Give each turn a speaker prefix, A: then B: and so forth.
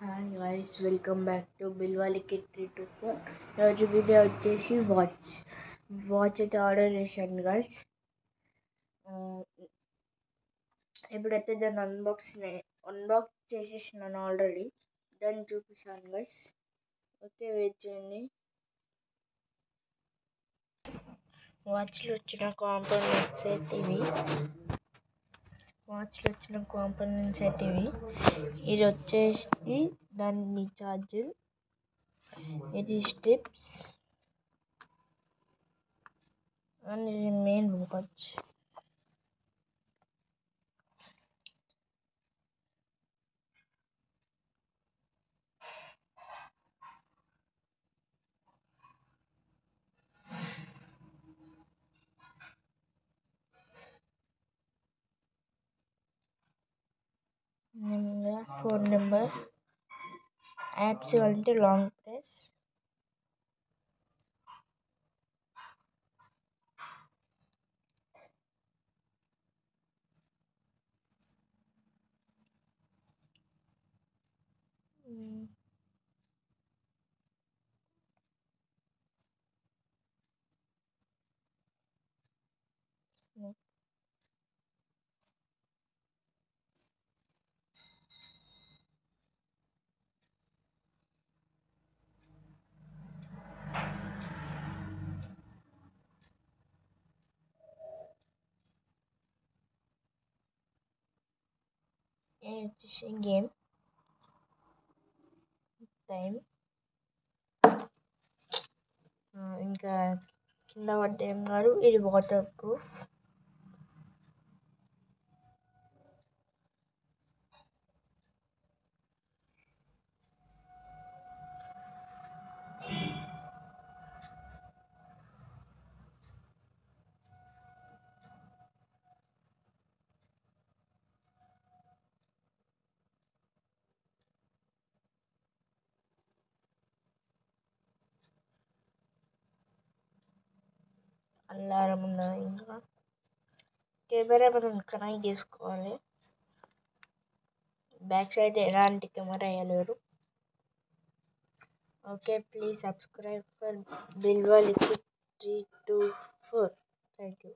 A: Hi guys, welcome back to బిల్వాలికి 324. ఈరోజు video వచ్చేసి వాచ్ అయితే ఆర్డర్ చేశాను గైస్. ఇప్పుడైతే దాన్ని అన్బాక్స్ చేసేసినాను ఆల్రెడీ. దాన్ని చూపిస్తాను గైస్. ఓకే, వెయిట్ చేయండి. వాచ్లో వచ్చిన కాంపోనెంట్స్ అయితే ఇవి. ఇది వచ్చేసి దాని ఛార్జర్, ఇది స్ట్రిప్స్ అండ్ ఇది main watch. Phone number, apps అంటే లాంగ్ ప్రెస్, వచ్చేసి గేమ్ టైం, ఇంకా కింద పడ్డ ఏం కాదు. ఇది వాటర్ ప్రూఫ్. అలారం ఉన్నది. ఇంకా కెమెరా మనం కనెక్ట్ చేసుకోవాలి. బ్యాక్ సైడ్ ఎలాంటి కెమెరా వేయలేరు. ఓకే, ప్లీజ్ సబ్స్క్రైబ్ ఫర్ బిల్వాలికి 324. Thank you.